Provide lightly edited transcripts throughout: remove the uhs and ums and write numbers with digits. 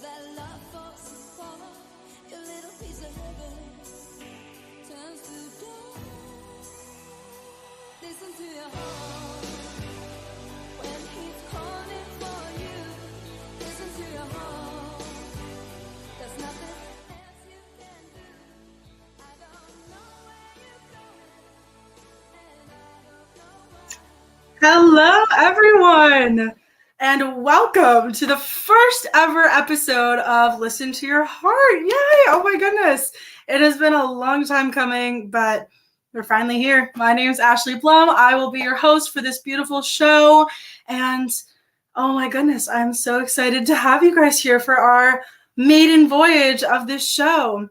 that love falls apart, your little piece of heaven turns to dawn. Listen to your heart when he's calling for you. Listen to your heart. There's nothing else you can do. I don't know where you're going, and I don't know why. Hello, everyone, and welcome to the first ever episode of Listen to Your Heart. Yay! Oh my goodness. It has been a long time coming, but we're finally here. My name is Ashley Blum. I will be your host for this beautiful show, and oh my goodness, I'm so excited to have you guys here for our maiden voyage of this show.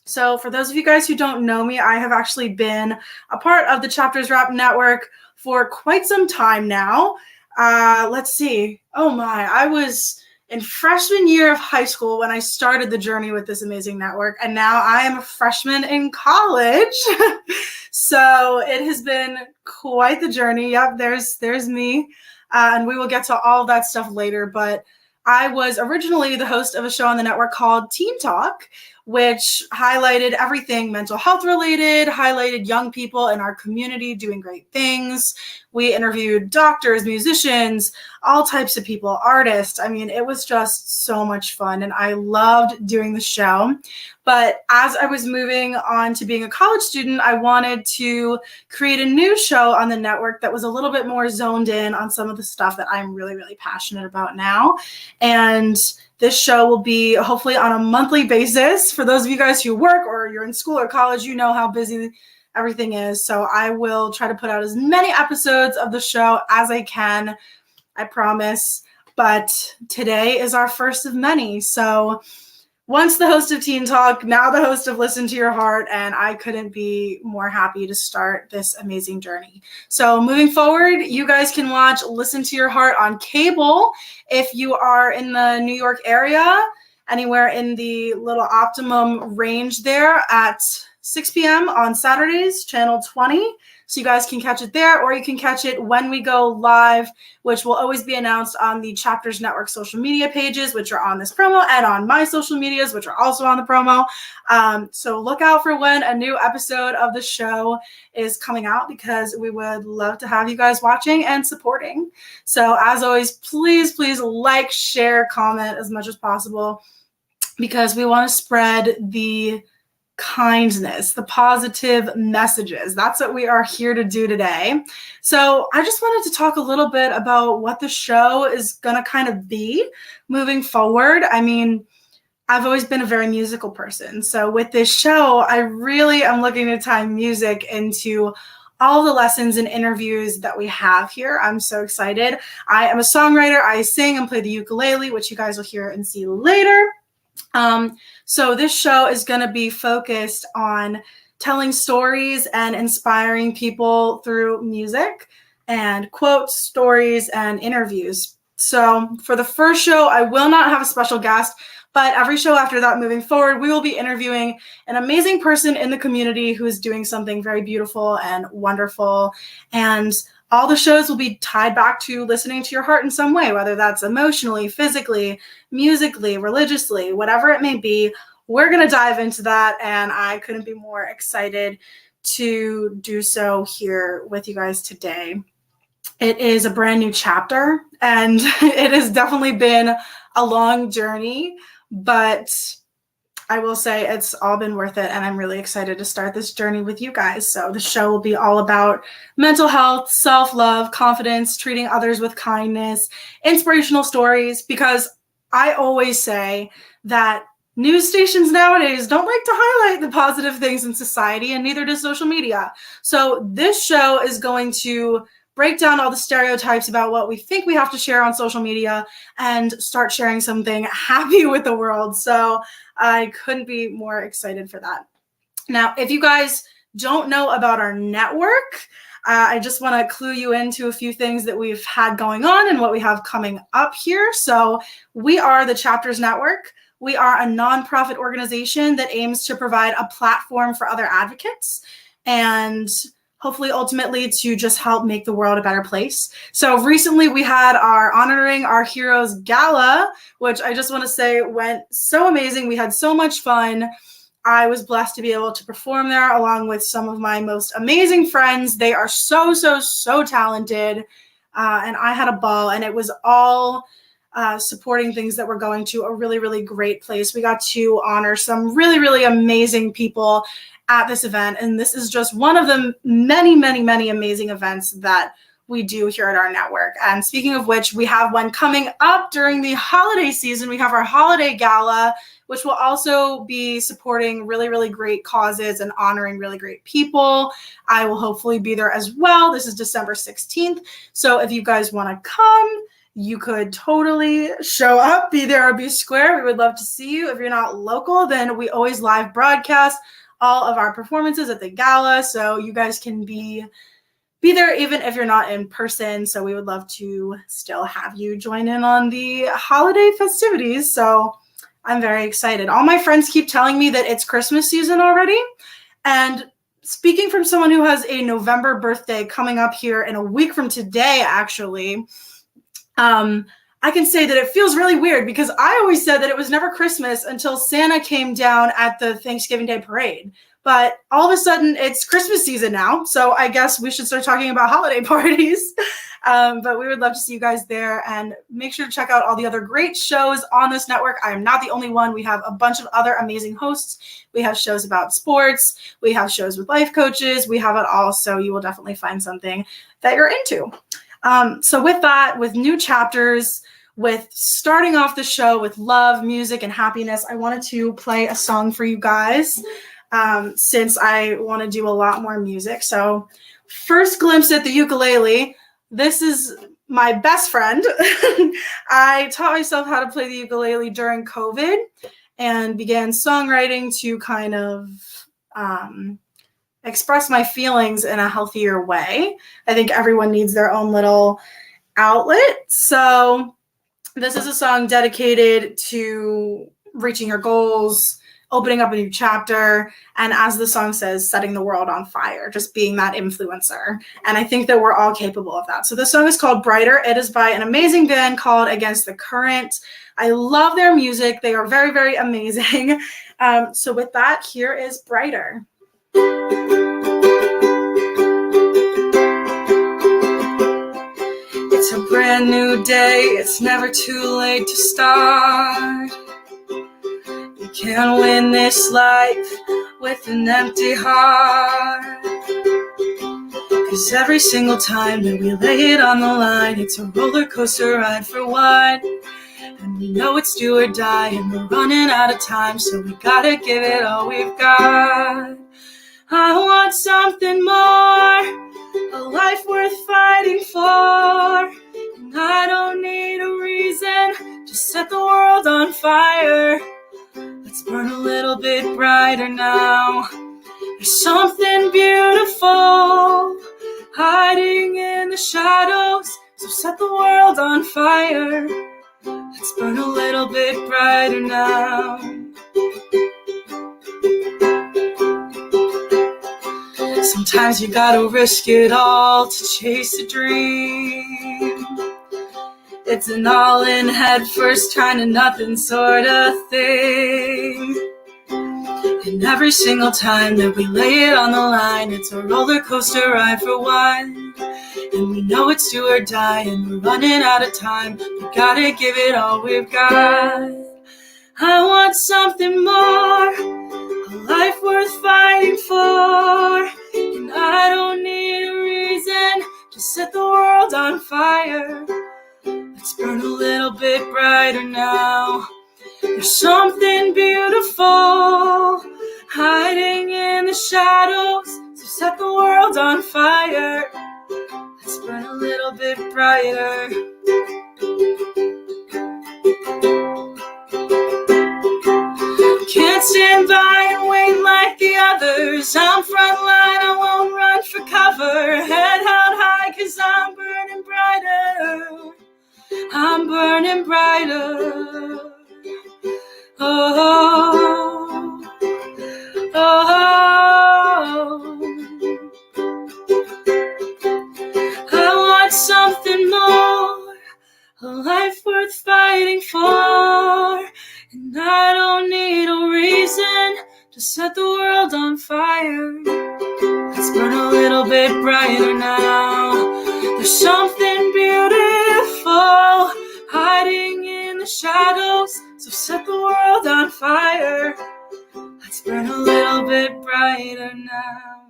So for those of you guys who don't know me, I have actually been a part of the Chapters Rap Network for quite some time now. Let's see. Oh my, I was in freshman year of high school when I started the journey with this amazing network, and now I am a freshman in college. So it has been quite the journey. Yep, there's me, and we will get to all of that stuff later, but I was originally the host of a show on the network called Teen Talk, which highlighted everything mental health related, highlighted young people in our community doing great things. We interviewed doctors, musicians, all types of people, artists. I mean, it was just so much fun, and I loved doing the show. But as I was moving on to being a college student, I wanted to create a new show on the network that was a little bit more zoned in on some of the stuff that I'm really, really passionate about now. And this show will be hopefully on a monthly basis. For those of you guys who work or you're in school or college, you know how busy everything is. So I will try to put out as many episodes of the show as I can, I promise. But today is our first of many. So once the host of Teen Talk, now the host of Listen to Your Heart, and I couldn't be more happy to start this amazing journey. So moving forward, you guys can watch Listen to Your Heart on cable if you are in the New York area, anywhere in the little optimum range there at 6 p.m. on Saturdays, channel 20. So you guys can catch it there, or you can catch it when we go live, which will always be announced on the Chapters Network social media pages, which are on this promo, and on my social medias, which are also on the promo. So look out for when a new episode of the show is coming out, because we would love to have you guys watching and supporting. So as always, please like, share, comment as much as possible, because we want to spread the kindness, the positive messages. That's what we are here to do today. So I just wanted to talk a little bit about what the show is going to kind of be moving forward. I mean, I've always been a very musical person. So with this show, I really am looking to tie music into all the lessons and interviews that we have here. I'm so excited. I am a songwriter. I sing and play the ukulele, which you guys will hear and see later. So this show is going to be focused on telling stories and inspiring people through music and quotes, stories, and interviews. So for the first show, I will not have a special guest, but every show after that moving forward, we will be interviewing an amazing person in the community who is doing something very beautiful and wonderful. And all the shows will be tied back to listening to your heart in some way, whether that's emotionally, physically, musically, religiously, whatever it may be. We're going to dive into that, and I couldn't be more excited to do so here with you guys today. It is a brand new chapter, and it has definitely been a long journey, but I will say it's all been worth it, and I'm really excited to start this journey with you guys. So the show will be all about mental health, self-love, confidence, treating others with kindness, inspirational stories, because I always say that news stations nowadays don't like to highlight the positive things in society, and neither does social media. So this show is going to break down all the stereotypes about what we think we have to share on social media and start sharing something happy with the world. So I couldn't be more excited for that. Now, if you guys don't know about our network, I just want to clue you into a few things that we've had going on and what we have coming up here. So we are the Chapters Network. We are a nonprofit organization that aims to provide a platform for other advocates. And hopefully ultimately to just help make the world a better place. So recently we had our Honoring Our Heroes Gala, which I just want to say went so amazing. We had so much fun. I was blessed to be able to perform there along with some of my most amazing friends. They are so, so, so talented. And I had a ball, and it was all supporting things that were going to a really, really great place. We got to honor some really, really amazing people at this event. And this is just one of the many, many, many amazing events that we do here at our network. And speaking of which, we have one coming up during the holiday season. We have our holiday gala, which will also be supporting really, really great causes and honoring really great people. I will hopefully be there as well. This is December 16th. So if you guys want to come, you could totally show up, be there or be square. We would love to see you. If you're not local, then we always live broadcast all of our performances at the gala. So you guys can be there even if you're not in person. So we would love to still have you join in on the holiday festivities. So I'm very excited. All my friends keep telling me that it's Christmas season already. And speaking from someone who has a November birthday coming up here in a week from today, actually, I can say that it feels really weird because I always said that it was never Christmas until Santa came down at the Thanksgiving Day parade. But all of a sudden, it's Christmas season now, so I guess we should start talking about holiday parties. But we would love to see you guys there, and make sure to check out all the other great shows on this network. I am not the only one. We have a bunch of other amazing hosts. We have shows about sports. We have shows with life coaches. We have it all, so you will definitely find something that you're into. So with that, with new chapters, with starting off the show with love, music, and happiness, I wanted to play a song for you guys. Since I want to do a lot more music. So first glimpse at the ukulele. This is my best friend. I taught myself how to play the ukulele during COVID and began songwriting to kind of express my feelings in a healthier way. I think everyone needs their own little outlet. So this is a song dedicated to reaching your goals, opening up a new chapter, and as the song says, setting the world on fire, just being that influencer. And I think that we're all capable of that. So the song is called Brighter. It is by an amazing band called Against the Current. I love their music. They are very, very amazing. So with that, here is Brighter. It's a brand new day. It's never too late to start. You can't win this life with an empty heart. 'Cause every single time that we lay it on the line, it's a roller coaster ride for one. And we know it's do or die, and we're running out of time, so we gotta give it all we've got. I want something more, a life worth fighting for. And I don't need a reason to set the world on fire. Let's burn a little bit brighter now. There's something beautiful hiding in the shadows, so set the world on fire. Let's burn a little bit brighter now. Sometimes you gotta risk it all to chase a dream. It's an all-in head first kind of nothing sort of thing. And every single time that we lay it on the line, it's a roller coaster ride for one. And we know it's do or die, and we're running out of time. We gotta give it all we've got. I want something more, a life worth fighting for. And I don't need a reason to set the world on fire. Let's burn a little bit brighter now. There's something beautiful hiding in the shadows, so set the world on fire. Let's burn a little bit brighter. Can't stand by and wait like the others. I'm frontline, I won't run for cover. Head held high, 'cause I'm burning brighter. I'm burning brighter. Oh, oh, oh. set the world on fire. Let's burn a little bit brighter now. There's something beautiful hiding in the shadows, so set the world on fire. Let's burn a little bit brighter now.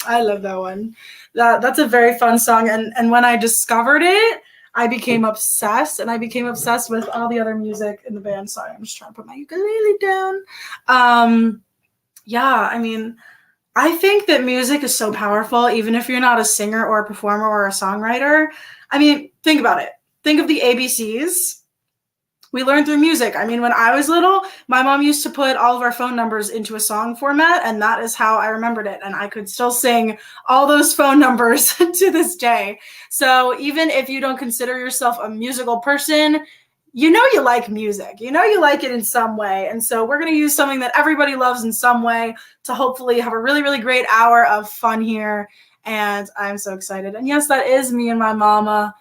I love that one. That's a very fun song, and when I discovered it, I became obsessed, and I became obsessed with all the other music in the band. Sorry, I'm just trying to put my ukulele down. Yeah, I mean, I think that music is so powerful, even if you're not a singer or a performer or a songwriter. I mean, think about it. Think of the ABCs. We learned through music. I mean, when I was little, my mom used to put all of our phone numbers into a song format, and that is how I remembered it. And I could still sing all those phone numbers to this day. So even if you don't consider yourself a musical person, you know you like music. You know you like it in some way. And so we're going to use something that everybody loves in some way to hopefully have a really, really great hour of fun here. And I'm so excited. And yes, that is me and my mama.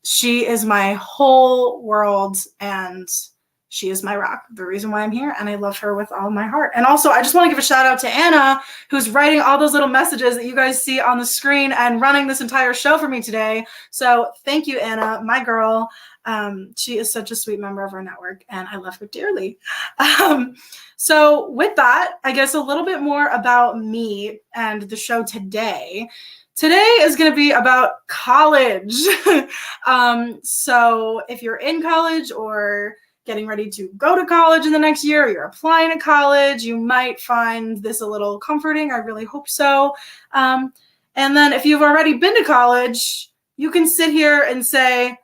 She is my whole world, and she is my rock, the reason why I'm here, and I love her with all my heart. And also, I just want to give a shout out to Anna, who's writing all those little messages that you guys see on the screen and running this entire show for me today. So thank you, Anna, my girl. She is such a sweet member of our network, and I love her dearly. So with that, I guess a little bit more about me and the show today. Today is going to be about college. So if you're in college or getting ready to go to college in the next year, or you're applying to college, you might find this a little comforting. I really hope so. And then if you've already been to college, you can sit here and say,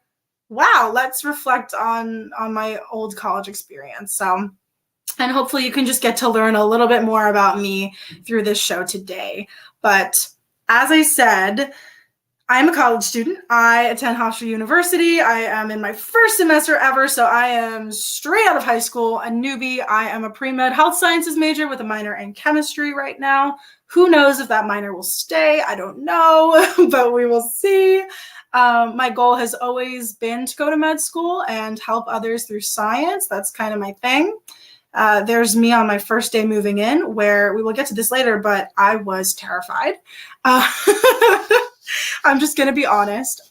wow, let's reflect on my old college experience. So, and hopefully you can just get to learn a little bit more about me through this show today. But as I said, I'm a college student. I attend Hofstra University. I am in my first semester ever, so I am straight out of high school, a newbie. I am a pre-med health sciences major with a minor in chemistry right now. Who knows if that minor will stay? I don't know, but we will see. My goal has always been to go to med school and help others through science. That's kind of my thing. There's me on my first day moving in, where we will get to this later, but I was terrified. I'm just going to be honest.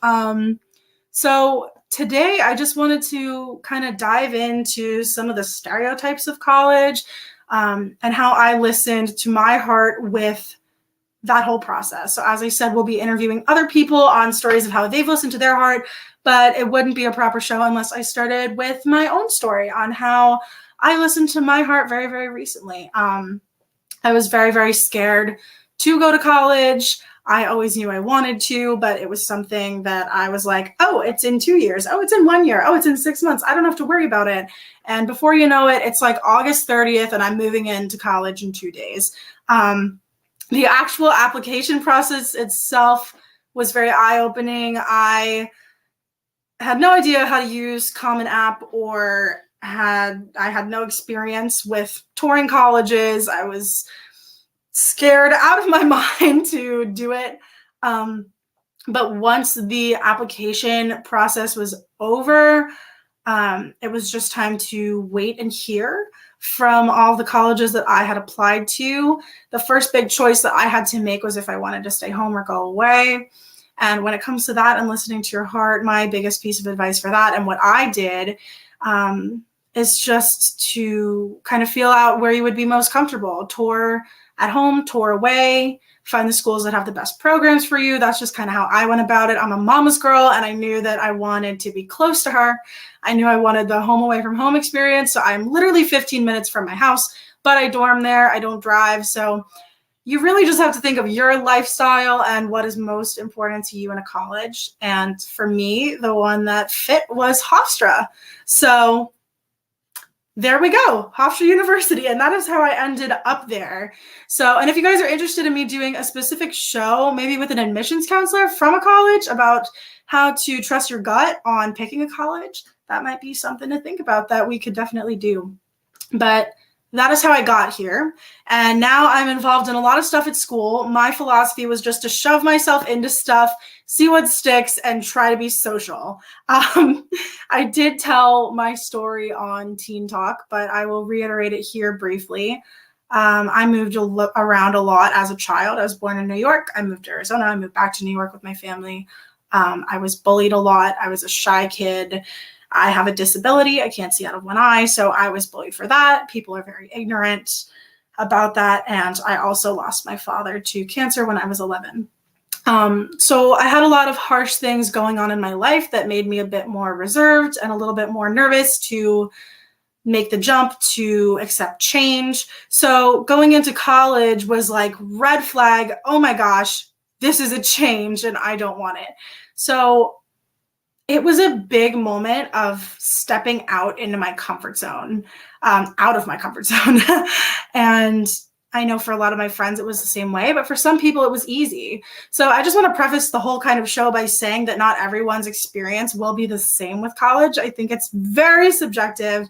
So today I just wanted to kind of dive into some of the stereotypes of college, and how I listened to my heart with that whole process. So as I said, we'll be interviewing other people on stories of how they've listened to their heart, but it wouldn't be a proper show unless I started with my own story on how I listened to my heart very, very recently. I was very, very scared to go to college. I always knew I wanted to, but it was something that I was like, oh, it's in 2 years. Oh, it's in 1 year. Oh, it's in 6 months. I don't have to worry about it. And before you know it, it's like August 30th and I'm moving into college in 2 days. The actual application process itself was very eye-opening. I had no idea how to use Common App, or I had no experience with touring colleges. I was scared out of my mind to do it. But once the application process was over, it was just time to wait and hear from all the colleges that I had applied to. The first big choice that I had to make was if I wanted to stay home or go away. And when it comes to that and listening to your heart, my biggest piece of advice for that, and what I did, is just to kind of feel out where you would be most comfortable. Tour at home, tour away, find the schools that have the best programs for you. That's just kind of how I went about it. I'm a mama's girl, and I knew that I wanted to be close to her. I knew I wanted the home away from home experience. So I'm literally 15 minutes from my house, but I dorm there. I don't drive. So you really just have to think of your lifestyle and what is most important to you in a college. And for me, the one that fit was Hofstra. So there we go, Hofstra University, and that is how I ended up there. So, and if you guys are interested in me doing a specific show, maybe with an admissions counselor from a college about how to trust your gut on picking a college, that might be something to think about that we could definitely do. But that is how I got here. And now I'm involved in a lot of stuff at school. My philosophy was just to shove myself into stuff, see what sticks, and try to be social. I did tell my story on Teen Talk, but I will reiterate it here briefly. I moved around a lot as a child. I was born in New York. I moved to Arizona. I moved back to New York with my family. I was bullied a lot. I was a shy kid. I have a disability. I can't see out of one eye, so I was bullied for that. People are very ignorant about that. And I also lost my father to cancer when I was 11. So I had a lot of harsh things going on in my life that made me a bit more reserved and a little bit more nervous to make the jump to accept change. So going into college was like red flag. Oh my gosh, this is a change and I don't want it. So it was a big moment of stepping out into my comfort zone, out of my comfort zone. And I know for a lot of my friends, it was the same way, but for some people it was easy. So I just want to preface the whole kind of show by saying that not everyone's experience will be the same with college. I think it's very subjective,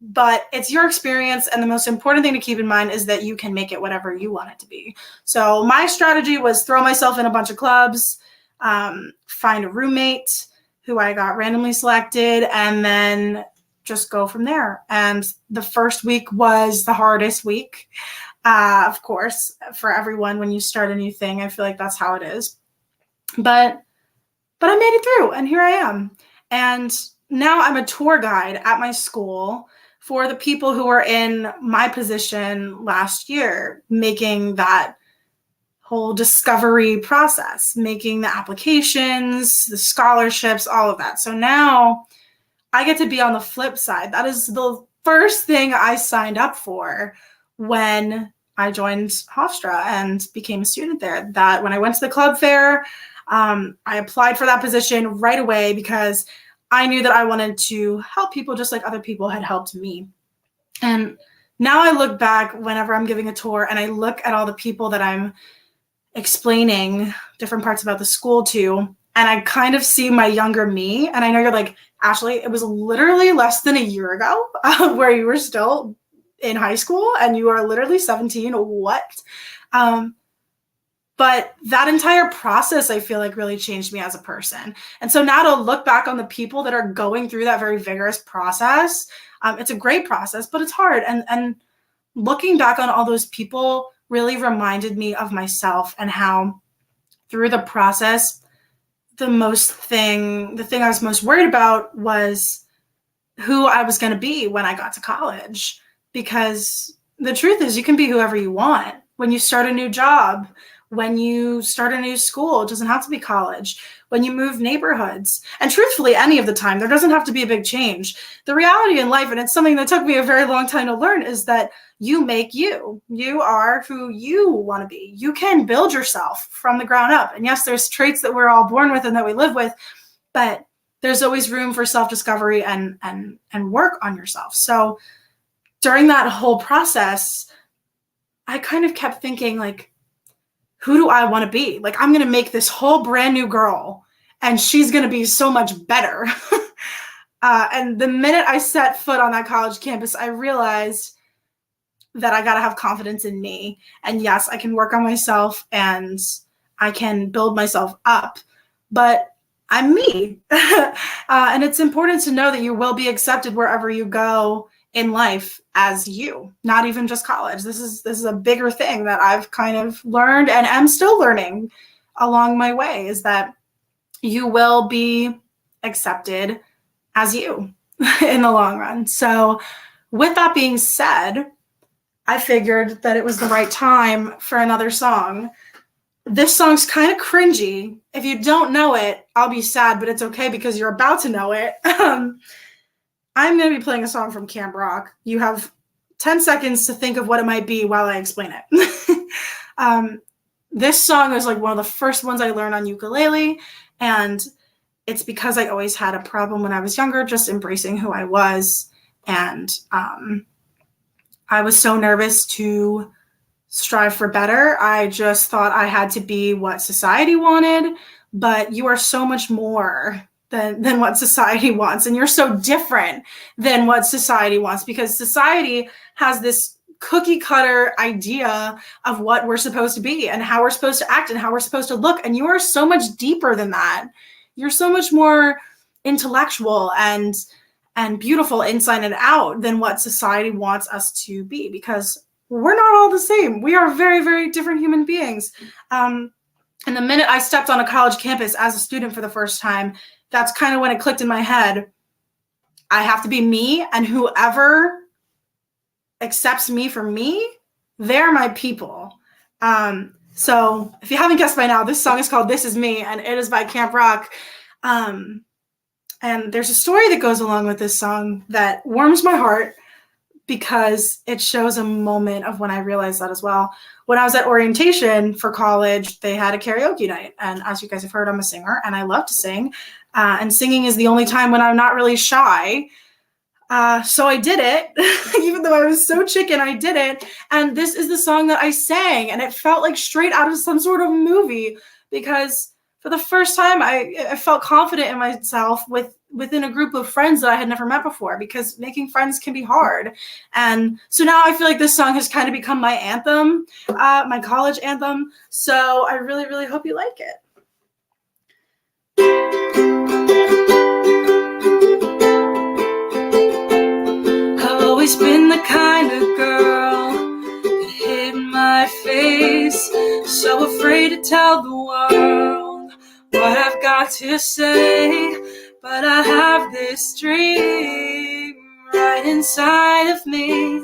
but it's your experience. And the most important thing to keep in mind is that you can make it whatever you want it to be. So my strategy was throw myself in a bunch of clubs, find a roommate who I got randomly selected, and then just go from there. And the first week was the hardest week, of course, for everyone when you start a new thing. I feel like that's how it is. But I made it through, and here I am. And now I'm a tour guide at my school for the people who were in my position last year, making that whole discovery process, making the applications, the scholarships, all of that. So now I get to be on the flip side. That is the first thing I signed up for when I joined Hofstra and became a student there. That when I went to the club fair, I applied for that position right away because I knew that I wanted to help people just like other people had helped me. And now I look back whenever I'm giving a tour and I look at all the people that I'm explaining different parts about the school to, and I kind of see my younger me. And I know you're like, Ashley, it was literally less than a year ago where you were still in high school and you are literally 17. What? But that entire process, I feel like, really changed me as a person. And so now to look back on the people that are going through that very vigorous process, it's a great process, but it's hard. And looking back on all those people really reminded me of myself and how through the process, the thing I was most worried about was who I was going to be when I got to college. Because the truth is, you can be whoever you want. When you start a new job, when you start a new school, it doesn't have to be college. When you move neighborhoods, and truthfully, any of the time, there doesn't have to be a big change. The reality in life, and it's something that took me a very long time to learn, is that you make you. You are who you want to be. You can build yourself from the ground up. And yes, there's traits that we're all born with and that we live with, but there's always room for self-discovery and work on yourself. So during that whole process, I kind of kept thinking, like, who do I want to be? Like, I'm going to make this whole brand new girl and she's going to be so much better. And the minute I set foot on that college campus, I realized that I got to have confidence in me. And yes, I can work on myself and I can build myself up, but I'm me. And it's important to know that you will be accepted wherever you go in life as you, not even just college. This is a bigger thing that I've kind of learned and am still learning along my way, is that you will be accepted as you in the long run. So with that being said, I figured that it was the right time for another song. This song's kind of cringy. If you don't know it, I'll be sad, but it's okay because you're about to know it. I'm going to be playing a song from Camp Rock. You have 10 seconds to think of what it might be while I explain it. This song was like one of the first ones I learned on ukulele, and it's because I always had a problem when I was younger, just embracing who I was. And I was so nervous to strive for better. I just thought I had to be what society wanted, but you are so much more than what society wants. And you're so different than what society wants, because society has this cookie cutter idea of what we're supposed to be and how we're supposed to act and how we're supposed to look. And you are so much deeper than that. You're so much more intellectual and beautiful inside and out than what society wants us to be, because we're not all the same. We are very, very different human beings. And the minute I stepped on a college campus as a student for the first time, that's kind of when it clicked in my head. I have to be me, and whoever accepts me for me, they're my people. So if you haven't guessed by now, this song is called This Is Me, and it is by Camp Rock. And there's a story that goes along with this song that warms my heart, because it shows a moment of when I realized that as well. When I was at orientation for college, they had a karaoke night. And as you guys have heard, I'm a singer and I love to sing. And singing is the only time when I'm not really shy. So I did it, even though I was so chicken, I did it. And this is the song that I sang, and it felt like straight out of some sort of movie, because for the first time, I felt confident in myself within a group of friends that I had never met before, because making friends can be hard. And so now I feel like this song has kind of become my anthem, my college anthem. So I really, really hope you like it. I've always been the kind of girl that hid my face, so afraid to tell the world what I've got to say. But I have this dream right inside of me.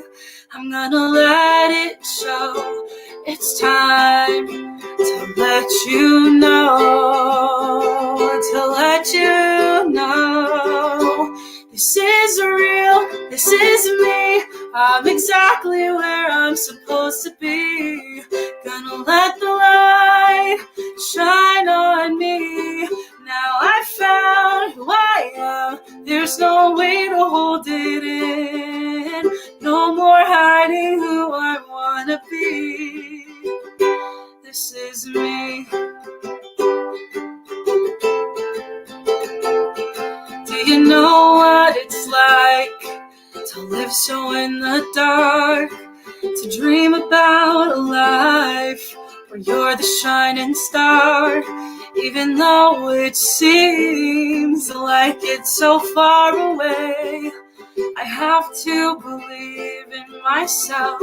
I'm gonna let it show. It's time to let you know, to let you know. This is real, this is me. I'm exactly where I'm supposed to be. Gonna let the light shine on me. Now I found who I am. There's no way to hold it in. No more hiding who I wanna be. This is me. Do you know what it's like to live so in the dark? To dream about a life where you're the shining star. Even though it seems like it's so far away, I have to believe in myself.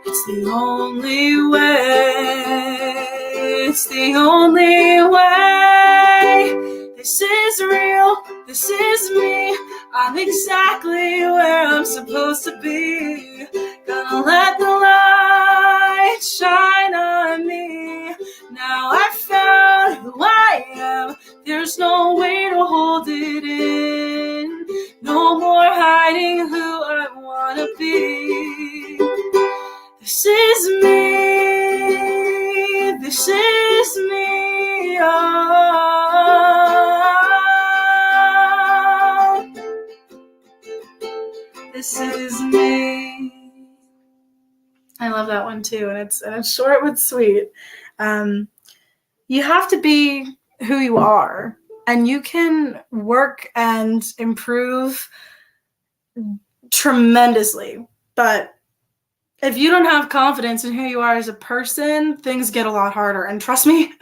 It's the only way. It's the only way. This is real. This is me. I'm exactly where I'm supposed to be. Gonna let the light shine on me. Now I found who I am. There's no way to hold it in. No more hiding who I wanna be. This is me. This is me. Oh. This is me. I love that one too, and it's short but sweet. You have to be who you are, and you can work and improve tremendously. But if you don't have confidence in who you are as a person, things get a lot harder. And trust me,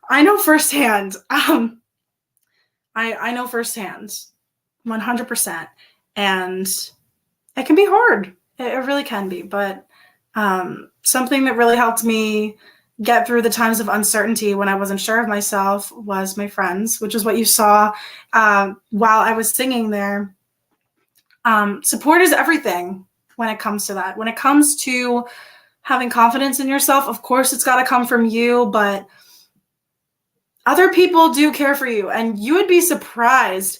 I know firsthand. I know firsthand, 100%. And it can be hard. It really can be. But something that really helped me get through the times of uncertainty when I wasn't sure of myself was my friends, which is what you saw while I was singing there. Support is everything when it comes to that. When it comes to having confidence in yourself, of course, it's got to come from you, but other people do care for you, and you would be surprised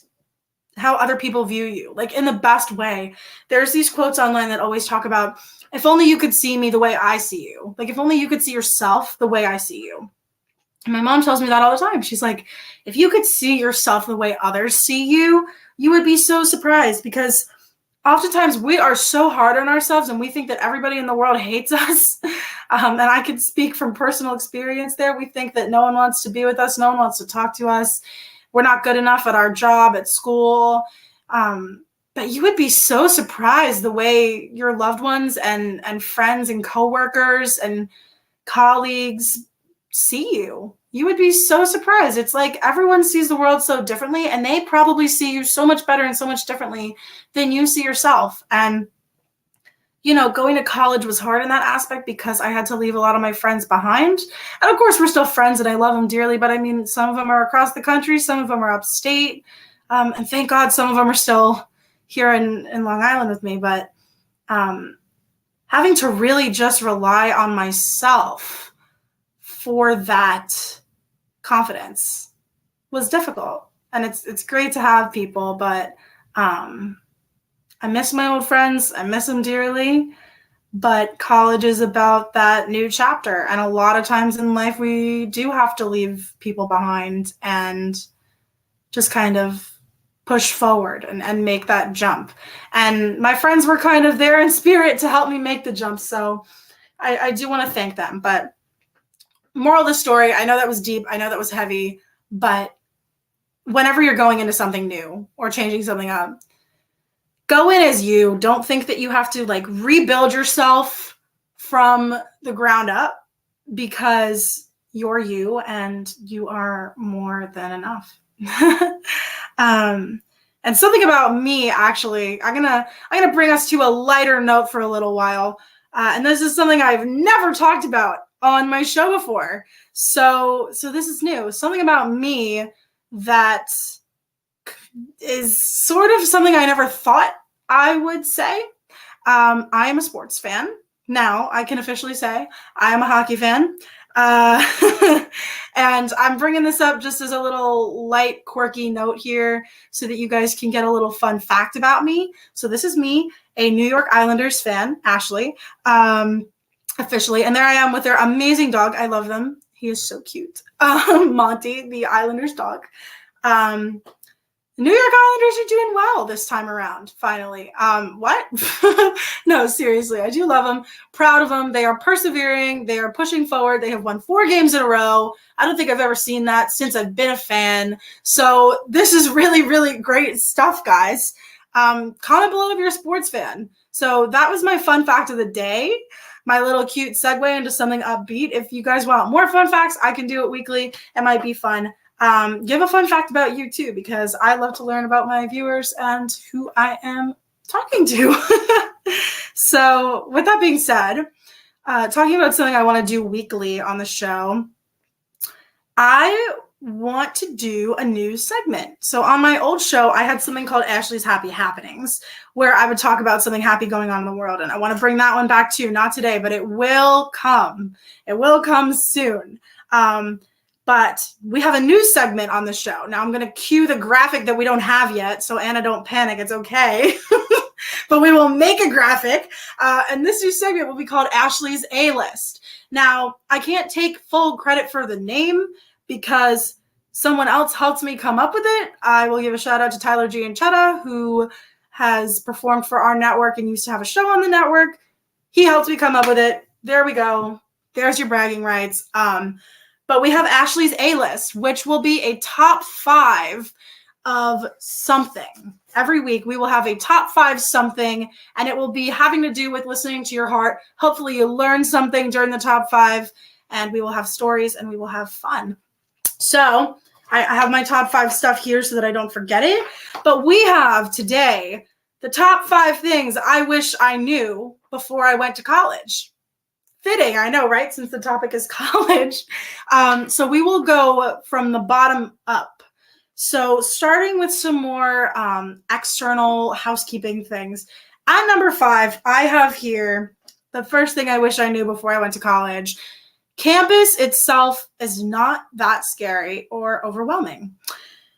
how other people view you, like in the best way. There's these quotes online that always talk about, if only you could see me the way I see you. Like, if only you could see yourself the way I see you. And my mom tells me that all the time. She's like, if you could see yourself the way others see you, you would be so surprised, because oftentimes we are so hard on ourselves and we think that everybody in the world hates us. And I could speak from personal experience there. We think that no one wants to be with us. No one wants to talk to us. we're not good enough at our job, at school. But you would be so surprised the way your loved ones and friends and coworkers and colleagues see you. You would be so surprised. It's like everyone sees the world so differently, and they probably see you so much better and so much differently than you see yourself. And going to college was hard in that aspect because I had to leave a lot of my friends behind. And of course, we're still friends and I love them dearly, but I mean, some of them are across the country, some of them are upstate. And thank God some of them are still here in Long Island with me. But having to really just rely on myself for that confidence was difficult. And it's great to have people, but I miss my old friends. I miss them dearly, but college is about that new chapter. And a lot of times in life, we do have to leave people behind and just kind of push forward and make that jump. And my friends were kind of there in spirit to help me make the jump. So I do want to thank them. But moral of the story, I know that was deep. I know that was heavy, but whenever you're going into something new or changing something up, go in as you. Don't think that you have to rebuild yourself from the ground up, because you're you and you are more than enough. And something about me, actually, I'm gonna bring us to a lighter note for a little while. And this is something I've never talked about on my show before. So this is new. Something about me that is sort of something I never thought I would say. I am a sports fan. Now I can officially say I am a hockey fan. And I'm bringing this up just as a little light, quirky note here so that you guys can get a little fun fact about me. So this is me, a New York Islanders fan, Ashley, officially. And there I am with their amazing dog. I love them. He is so cute. Monty, the Islanders dog. The New York Islanders are doing well this time around, finally. What? No, seriously, I do love them. Proud of them. They are persevering. They are pushing forward. They have won 4 games in a row. I don't think I've ever seen that since I've been a fan. So this is really, really great stuff, guys. Comment below if you're a sports fan. So that was my fun fact of the day. My little cute segue into something upbeat. If you guys want more fun facts, I can do it weekly. It might be fun. Give a fun fact about you too, because I love to learn about my viewers and who I am talking to. So with that being said, talking about something I want to do weekly on the show, I want to do a new segment. So on my old show, I had something called Ashley's Happy Happenings, where I would talk about something happy going on in the world. And I want to bring that one back too, not today, but it will come. It will come soon. But we have a new segment on the show. Now I'm going to cue the graphic that we don't have yet. So Anna, don't panic. It's okay. But we will make a graphic. And this new segment will be called Ashley's A-List. Now, I can't take full credit for the name because someone else helped me come up with it. I will give a shout out to Tyler G. and Chetta, who has performed for our network and used to have a show on the network. He helped me come up with it. There we go. There's your bragging rights. But we have Ashley's A-List, which will be a top 5 of something. Every week we will have a top 5 something, and it will be having to do with listening to your heart. Hopefully you learn something during the top 5, and we will have stories and we will have fun. So I have my top 5 stuff here so that I don't forget it. But we have today the top 5 things I wish I knew before I went to college. Fitting, I know, right? Since the topic is college. So we will go from the bottom up. So starting with some more external housekeeping things. At number 5, I have here the first thing I wish I knew before I went to college. Campus itself is not that scary or overwhelming.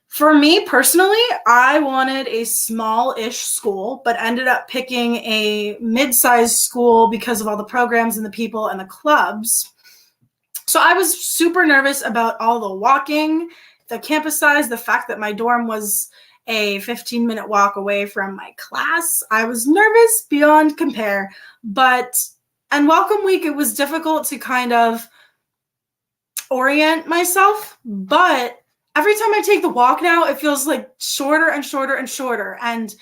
For me personally, I wanted a small-ish school, but ended up picking a mid-sized school because of all the programs and the people and the clubs. So I was super nervous about all the walking, the campus size, the fact that my dorm was a 15-minute walk away from my class. I was nervous beyond compare, and welcome week, it was difficult to kind of orient myself, but every time I take the walk now, it feels like shorter and shorter and shorter. And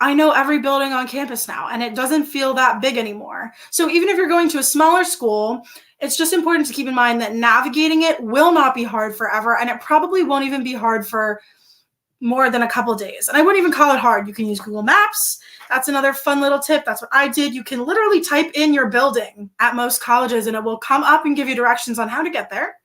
I know every building on campus now, and it doesn't feel that big anymore. So even if you're going to a smaller school, it's just important to keep in mind that navigating it will not be hard forever, and it probably won't even be hard for more than a couple days. And I wouldn't even call it hard. You can use Google Maps. That's another fun little tip. That's what I did. You can literally type in your building at most colleges, and it will come up and give you directions on how to get there.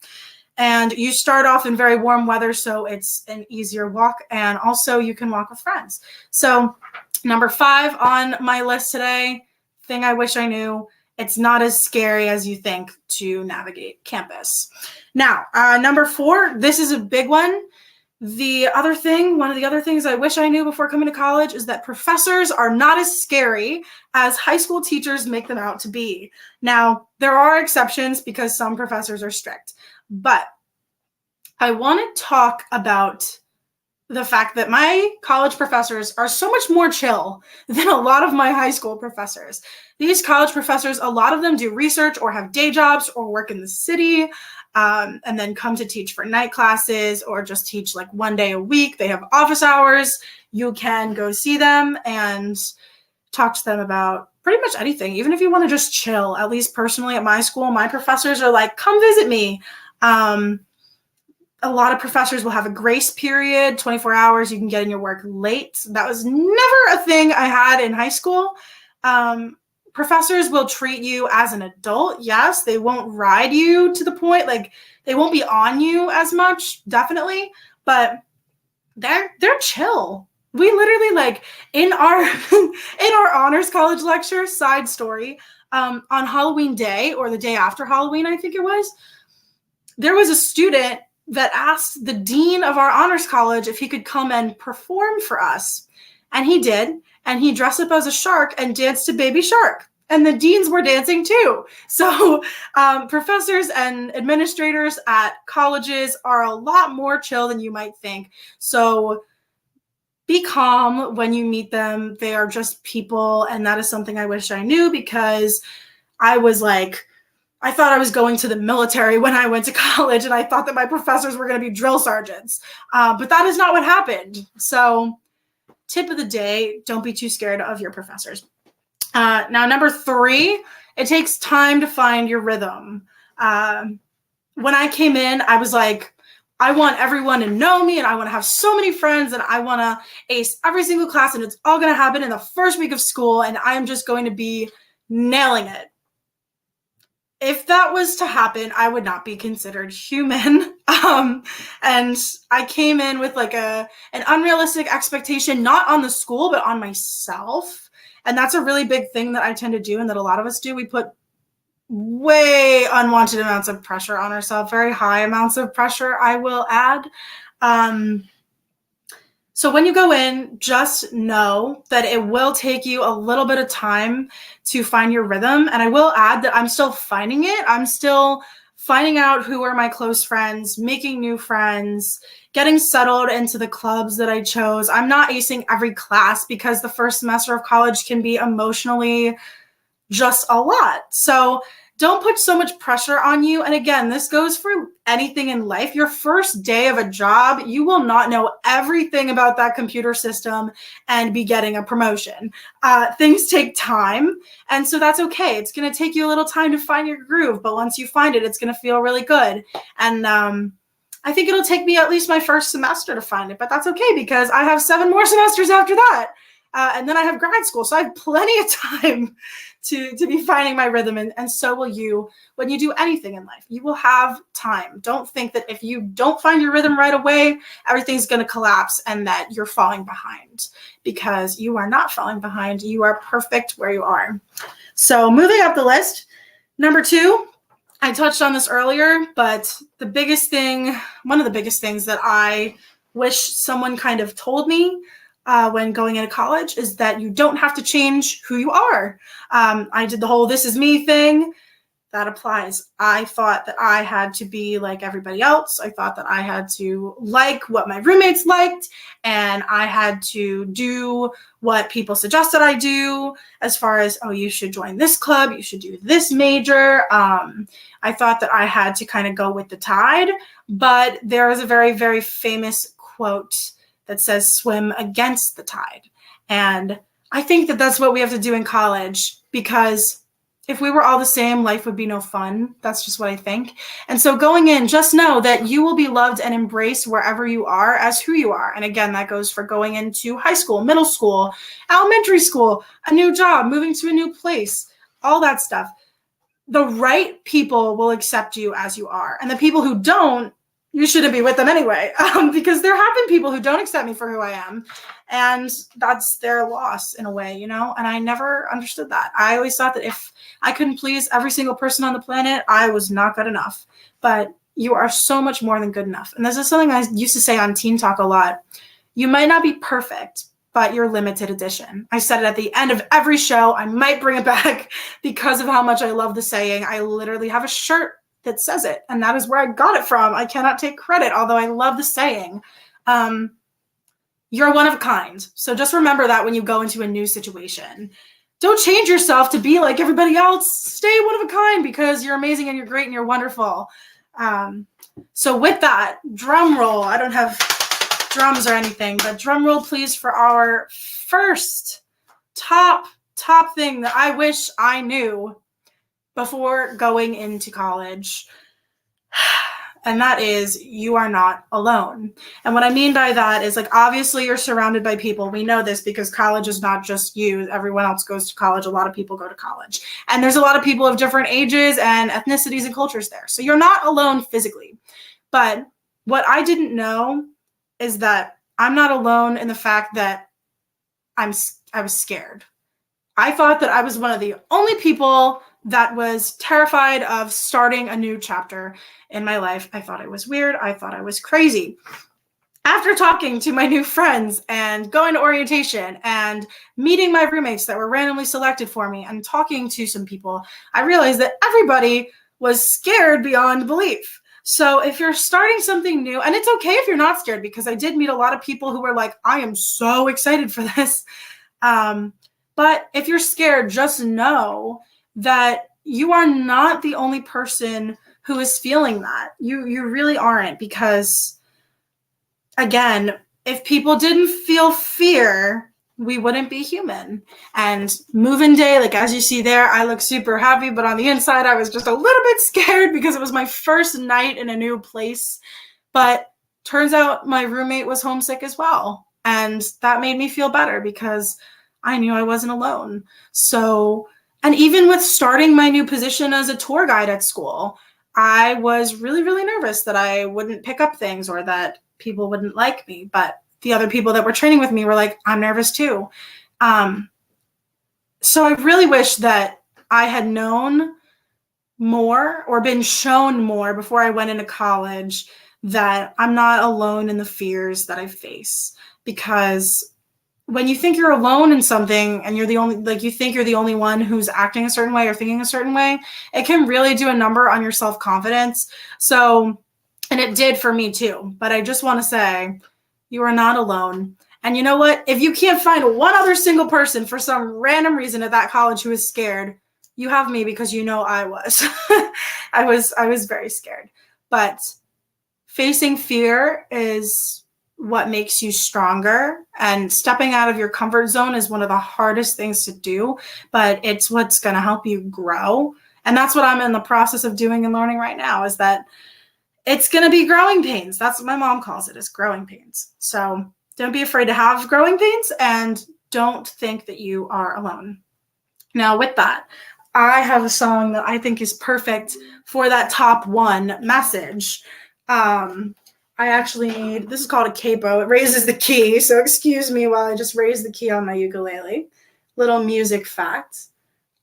And you start off in very warm weather, so it's an easier walk. And also you can walk with friends. So number 5 on my list today, thing I wish I knew, it's not as scary as you think to navigate campus. Now, number 4, this is a big one. One of the other things I wish I knew before coming to college is that professors are not as scary as high school teachers make them out to be. Now, there are exceptions because some professors are strict. But I want to talk about the fact that my college professors are so much more chill than a lot of my high school professors. These college professors, a lot of them do research or have day jobs or work in the city, and then come to teach for night classes or just teach like one day a week. They have office hours. You can go see them and talk to them about pretty much anything, even if you want to just chill. At least personally at my school, my professors are like, come visit me. A lot of professors will have a grace period, 24 hours. You can get in your work late. That was never a thing I had in high school. Professors will treat you as an adult. Yes, they won't ride you to the point, like they won't be on you as much, definitely, but they're chill. We literally, like, in our in our honors college lecture, side story, on Halloween day or the day after Halloween, I think it was, there was a student that asked the dean of our honors college if he could come and perform for us. And he did. And he dressed up as a shark and danced to Baby Shark. And the deans were dancing too. So professors and administrators at colleges are a lot more chill than you might think. So be calm when you meet them. They are just people. And that is something I wish I knew, because I thought I was going to the military when I went to college, and I thought that my professors were going to be drill sergeants. But that is not what happened. So tip of the day, don't be too scared of your professors. Now, number 3, it takes time to find your rhythm. When I came in, I was like, I want everyone to know me, and I want to have so many friends, and I want to ace every single class, and it's all going to happen in the first week of school, and I'm just going to be nailing it. If that was to happen, I would not be considered human. And I came in with like an unrealistic expectation, not on the school, but on myself. And that's a really big thing that I tend to do, and that a lot of us do. We put way unwanted amounts of pressure on ourselves, very high amounts of pressure, I will add. So when you go in, just know that it will take you a little bit of time to find your rhythm. And I will add that I'm still finding it. I'm still finding out who are my close friends, making new friends, getting settled into the clubs that I chose. I'm not acing every class, because the first semester of college can be emotionally just a lot. So don't put so much pressure on you. And again, this goes for anything in life. Your first day of a job, you will not know everything about that computer system and be getting a promotion. Things take time. And so that's okay. It's going to take you a little time to find your groove. But once you find it, it's going to feel really good. And I think it'll take me at least my first semester to find it. But that's okay, because I have 7 more semesters after that. And then I have grad school. So I have plenty of time to be finding my rhythm, and so will you when you do anything in life. You will have time. Don't think that if you don't find your rhythm right away, everything's going to collapse and that you're falling behind, because you are not falling behind. You are perfect where you are. So moving up the list, number 2, I touched on this earlier, but one of the biggest things that I wish someone kind of told me when going into college is that you don't have to change who you are. I did the whole "this is me" thing. that applies. I thought that I had to be like everybody else. I thought that I had to like what my roommates liked, and I had to do what people suggested I do as far as, oh, you should join this club, you should do this major. I thought that I had to kind of go with the tide, but there is a very, very famous quote that says, swim against the tide. And I think that that's what we have to do in college, because if we were all the same, life would be no fun. That's just what I think. And so going in, just know that you will be loved and embraced wherever you are as who you are. And again, that goes for going into high school, middle school, elementary school, a new job, moving to a new place, all that stuff. The right people will accept you as you are. And the people who don't, you shouldn't be with them anyway, because there have been people who don't accept me for who I am, and that's their loss in a way, you know? And I never understood that. I always thought that if I couldn't please every single person on the planet, I was not good enough. But you are so much more than good enough. And this is something I used to say on Teen Talk a lot. You might not be perfect, but you're limited edition. I said it at the end of every show. I might bring it back because of how much I love the saying. I literally have a shirt that says it, and that is where I got it from. I cannot take credit, although I love the saying. You're one of a kind. So just remember that when you go into a new situation. Don't change yourself to be like everybody else. Stay one of a kind, because you're amazing and you're great and you're wonderful. So with that, drum roll. I don't have drums or anything, but drum roll please for our first top thing that I wish I knew before going into college. And that is, you are not alone. And what I mean by that is, like, obviously you're surrounded by people. We know this because college is not just you. Everyone else goes to college. A lot of people go to college. And there's a lot of people of different ages and ethnicities and cultures there. So you're not alone physically. But what I didn't know is that I'm not alone in the fact that I was scared. I thought that I was one of the only people that was terrified of starting a new chapter in my life. I thought it was weird. I thought I was crazy. After talking to my new friends and going to orientation and meeting my roommates that were randomly selected for me and talking to some people, I realized that everybody was scared beyond belief. So if you're starting something new, and it's okay if you're not scared, because I did meet a lot of people who were like, I am so excited for this. But if you're scared, just know that you are not the only person who is feeling that. You really aren't, because, again, if people didn't feel fear, we wouldn't be human. And move-in day, like as you see there, I look super happy, but on the inside, I was just a little bit scared because it was my first night in a new place. But turns out my roommate was homesick as well. And that made me feel better because I knew I wasn't alone. So, and even with starting my new position as a tour guide at school, I was really, really nervous that I wouldn't pick up things or that people wouldn't like me. But the other people that were training with me were like, I'm nervous too. So I really wish that I had known more or been shown more before I went into college that I'm not alone in the fears that I face. Because when you think you're alone in something and you're the only, like you think you're the only one who's acting a certain way or thinking a certain way, it can really do a number on your self-confidence. So, and it did for me too. But I just want to say, you are not alone. And you know what? If you can't find one other single person for some random reason at that college who is scared, you have me, because you know I was. I was very scared. But facing fear is what makes you stronger, and stepping out of your comfort zone is one of the hardest things to do, but it's what's going to help you grow. And that's what I'm in the process of doing and learning right now, is that it's going to be growing pains. That's what my mom calls it, is growing pains. So don't be afraid to have growing pains, and don't think that you are alone. Now with that, I have a song that I think is perfect for that top one message. I actually need, this is called a capo. It raises the key, so excuse me while I just raise the key on my ukulele. Little music fact.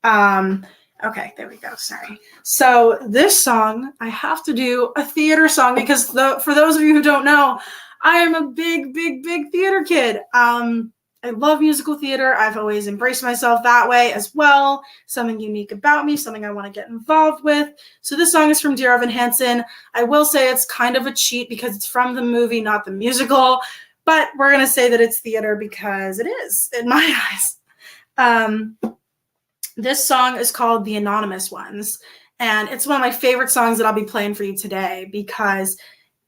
Okay, there we go, sorry. So this song, I have to do a theater song because for those of you who don't know, I am a big, big, big theater kid. I love musical theater. I've always embraced myself that way as well. Something unique about me, something I want to get involved with. So this song is from Dear Evan Hansen. I will say it's kind of a cheat because it's from the movie, not the musical, but we're going to say that it's theater because it is in my eyes. This song is called The Anonymous Ones, and it's one of my favorite songs that I'll be playing for you today because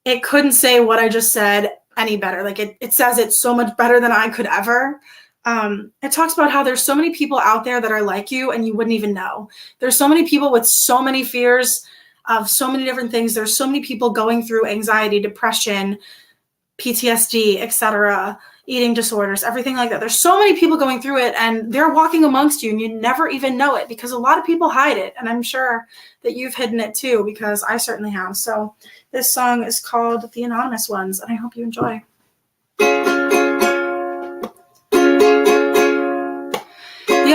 it couldn't say what I just said any better. Like it says it so much better than I could ever. It talks about how there's so many people out there that are like you and you wouldn't even know. There's so many people with so many fears of so many different things. There's so many people going through anxiety, depression, PTSD, etc., eating disorders, everything like that. There's so many people going through it and they're walking amongst you and you never even know it because a lot of people hide it. And I'm sure that you've hidden it too because I certainly have. So this song is called The Anonymous Ones and I hope you enjoy. You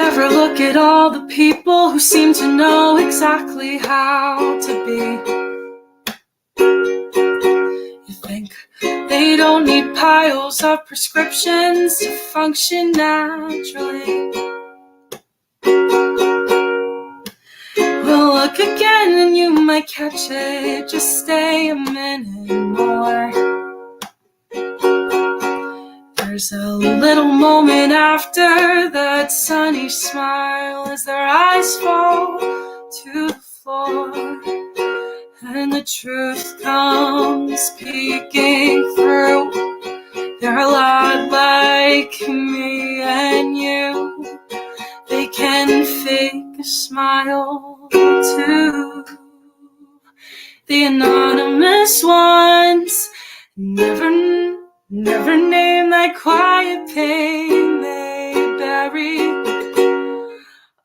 ever look at all the people who seem to know exactly how to be? You think they don't need piles of prescriptions to function naturally. Well, look again and you might catch it. Just stay a minute more. There's a little moment after that sunny smile as their eyes fall to the floor. And the truth comes peeking through. They're a lot like me and you. They can fake a smile too. The anonymous ones never name that quiet pain they bury.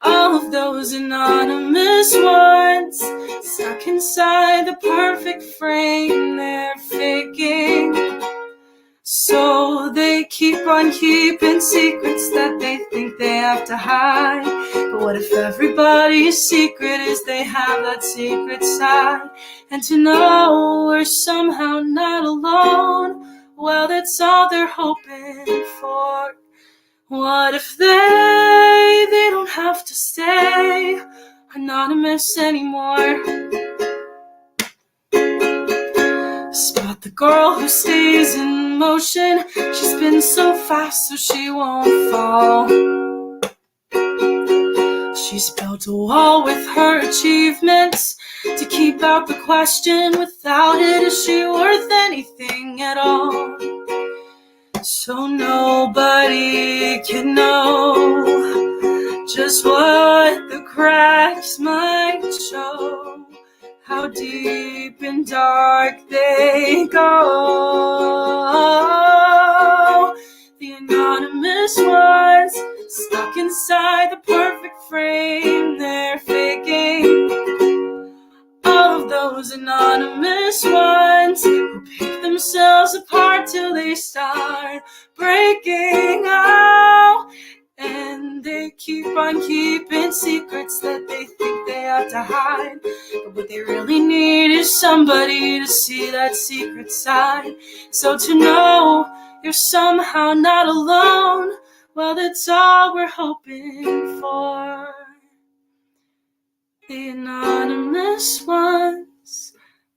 All of those anonymous ones stuck inside the perfect frame they're faking. So they keep on keeping secrets that they think they have to hide. But what if everybody's secret is they have that secret side? And to know we're somehow not alone, well, that's all they're hoping for. What if they don't have to stay anonymous anymore? Spot the girl who stays in motion. She spins so fast so she won't fall. She's built a wall with her achievements to keep out the question. Without it, is she worth anything at all? So nobody can know just what the cracks might show, how deep and dark they go. The anonymous ones stuck inside the perfect frame they're faking. All of those anonymous ones who pick themselves apart till they start breaking out. And they keep on keeping secrets that they think they have to hide. But what they really need is somebody to see that secret side. So to know you're somehow not alone, well, that's all we're hoping for. The anonymous ones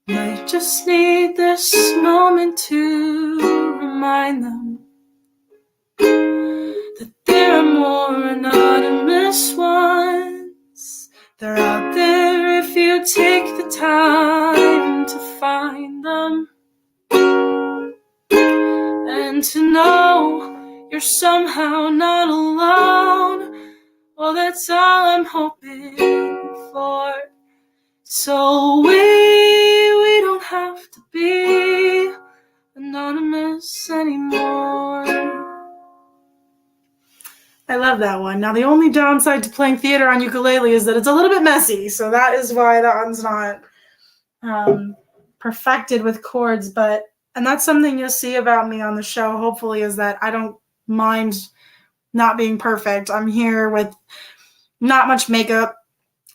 might just need this moment to remind them that there are more anonymous ones. They're out there if you take the time to find them. And to know you're somehow not alone, well, that's all I'm hoping for. So we don't have to be anonymous anymore. I love that one. Now, the only downside to playing theater on ukulele is that it's a little bit messy, so that is why that one's not perfected with chords. And that's something you'll see about me on the show, hopefully, is that I don't mind not being perfect. I'm here with not much makeup,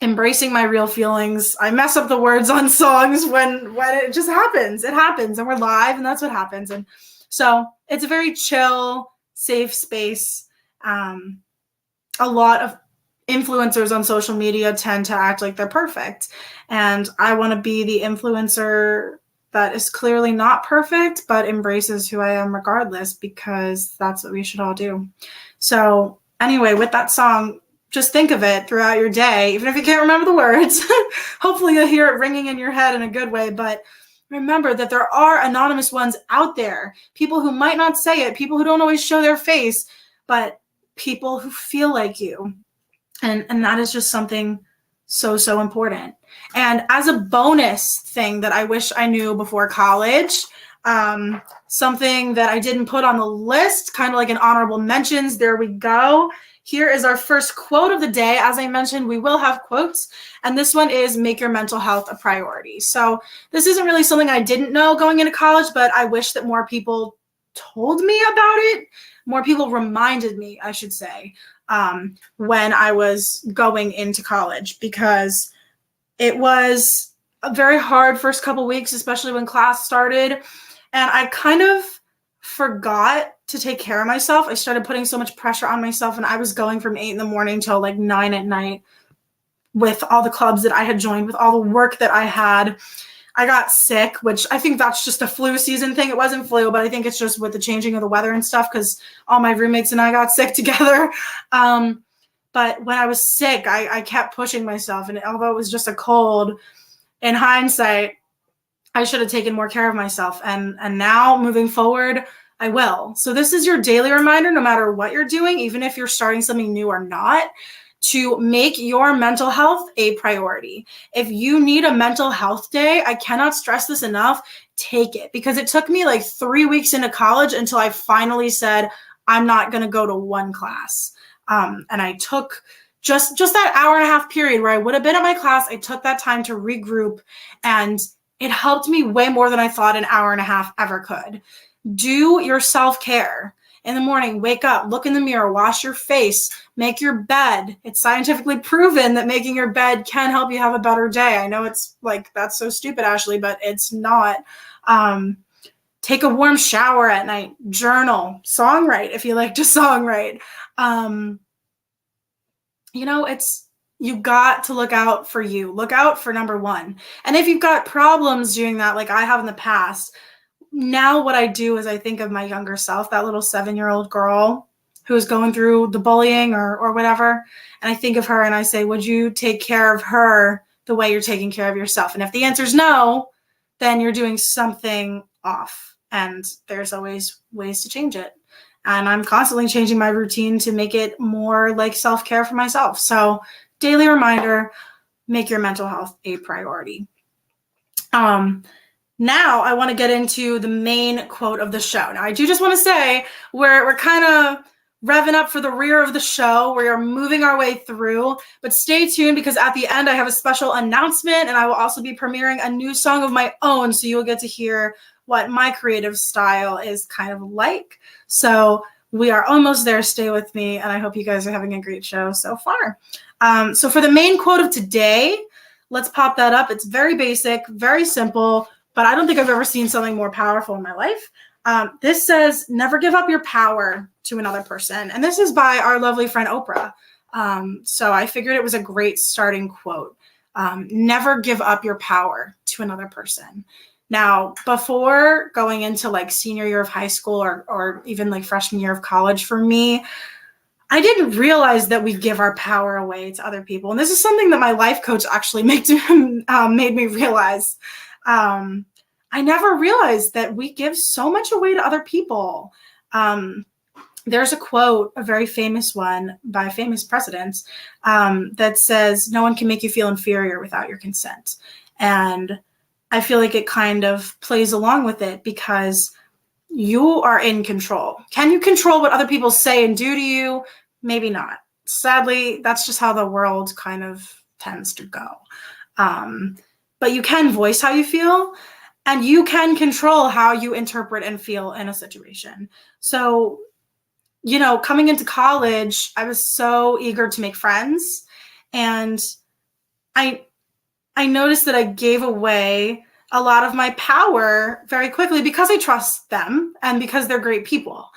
embracing my real feelings. I mess up the words on songs when it just happens. It happens, and we're live, and that's what happens. And so it's a very chill, safe space. A lot of influencers on social media tend to act like they're perfect. And I want to be the influencer that is clearly not perfect, but embraces who I am regardless, because that's what we should all do. So anyway, with that song, just think of it throughout your day, even if you can't remember the words. Hopefully you'll hear it ringing in your head in a good way. But remember that there are anonymous ones out there, people who might not say it, people who don't always show their face, but people who feel like you. And that is just something so important. And as a bonus thing that I wish I knew before college, something that I didn't put on the list, kind of like an honorable mentions, there we go. Here is our first quote of the day. As I mentioned, we will have quotes, and this one is make your mental health a priority. So this isn't really something I didn't know going into college, but I wish that more people told me about it. More people reminded me, I should say, when I was going into college, because it was a very hard first couple weeks, especially when class started. And I kind of forgot to take care of myself. I started putting so much pressure on myself, and I was going from 8 a.m. till like 9 p.m. with all the clubs that I had joined, with all the work that I had. I got sick, which I think that's just a flu season thing. It wasn't flu, but I think it's just with the changing of the weather and stuff, because all my roommates and I got sick together. But when I was sick, I kept pushing myself. And although it was just a cold, in hindsight, I should have taken more care of myself. And now moving forward, I will. So this is your daily reminder, no matter what you're doing, even if you're starting something new or not, to make your mental health a priority. If you need a mental health day, I cannot stress this enough, take it. Because it took me like 3 weeks into college until I finally said, I'm not going to go to one class. And I took just that hour and a half period where I would have been at my class. I took that time to regroup, and it helped me way more than I thought an hour and a half ever could. Do your self-care. In the morning, wake up, look in the mirror, wash your face, make your bed. It's scientifically proven that making your bed can help you have a better day. I know it's like, that's so stupid, Ashley, but it's not. Take a warm shower at night, journal, songwrite if you like to songwrite. You got to look out for you. Look out for number one. And if you've got problems doing that, like I have in the past, now what I do is I think of my younger self, that little 7-year-old girl who is going through the bullying or whatever. And I think of her and I say, would you take care of her the way you're taking care of yourself? And if the answer is no, then you're doing something off. And there's always ways to change it. And I'm constantly changing my routine to make it more like self-care for myself. So daily reminder, make your mental health a priority. Now I want to get into the main quote of the show. Now I do just want to say we're kind of revving up for the rear of the show. We are moving our way through, but stay tuned, because at the end I have a special announcement, and I will also be premiering a new song of my own. So you'll get to hear what my creative style is kind of like. So we are almost there. Stay with me, and I hope you guys are having a great show so far. So for the main quote of today, let's pop that up. It's very basic, very simple, but I don't think I've ever seen something more powerful in my life. This says, never give up your power to another person. And this is by our lovely friend Oprah. So I figured it was a great starting quote. Never give up your power to another person. Now, before going into like senior year of high school or even like freshman year of college, for me, I didn't realize that we give our power away to other people. And this is something that my life coach actually made me realize. I never realized that we give so much away to other people. There's a quote, a very famous one by famous presidents, that says, no one can make you feel inferior without your consent. And I feel like it kind of plays along with it, because you are in control. Can you control what other people say and do to you? Maybe not. Sadly, that's just how the world kind of tends to go. But you can voice how you feel, and you can control how you interpret and feel in a situation. So, coming into college, I was so eager to make friends, and I noticed that I gave away a lot of my power very quickly because I trust them and because they're great people.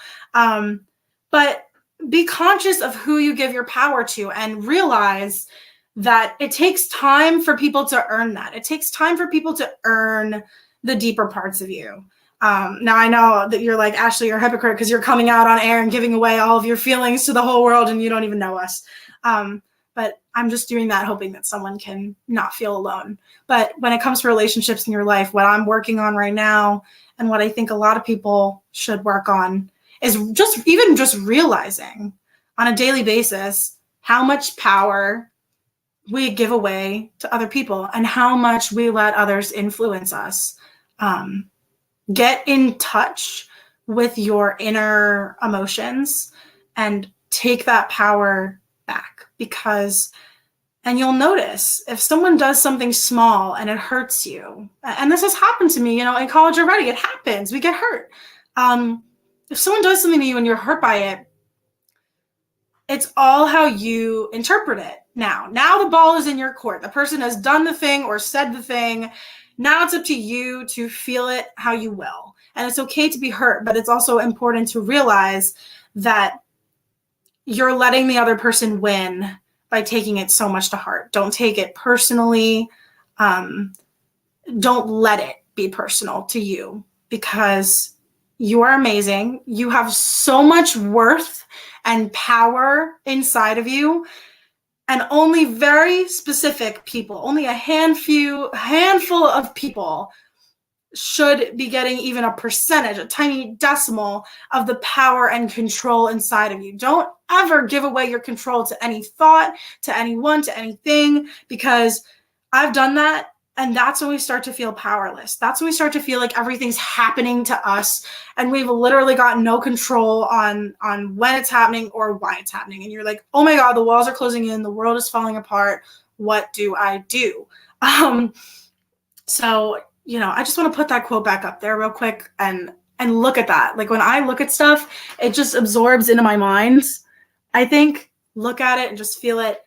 But be conscious of who you give your power to and realize that it takes time for people to earn that. It takes time for people to earn the deeper parts of you. Now, I know that you're like, Ashley, you're a hypocrite because you're coming out on air and giving away all of your feelings to the whole world and you don't even know us. But I'm just doing that hoping that someone can not feel alone. But when it comes to relationships in your life, what I'm working on right now and what I think a lot of people should work on is just realizing on a daily basis how much power we give away to other people and how much we let others influence us. Get in touch with your inner emotions and take that power back, and you'll notice if someone does something small and it hurts you, and this has happened to me, in college already, it happens, we get hurt. If someone does something to you and you're hurt by it, it's all how you interpret it. Now the ball is in your court. The person has done the thing or said the thing. Now it's up to you to feel it how you will. And it's okay to be hurt, but it's also important to realize that you're letting the other person win by taking it so much to heart. Don't take it personally. Don't let it be personal to you, because you are amazing. You have so much worth and power inside of you. And only very specific people, only a handful of people should be getting even a percentage, a tiny decimal of the power and control inside of you. Don't ever give away your control to any thought, to anyone, to anything, because I've done that. And that's when we start to feel powerless. That's when we start to feel like everything's happening to us and we've literally got no control on when it's happening or why it's happening. And you're like, oh my God, the walls are closing in. The world is falling apart. What do I do? So, I just want to put that quote back up there real quick and look at that. Like when I look at stuff, it just absorbs into my mind. I think, look at it and just feel it.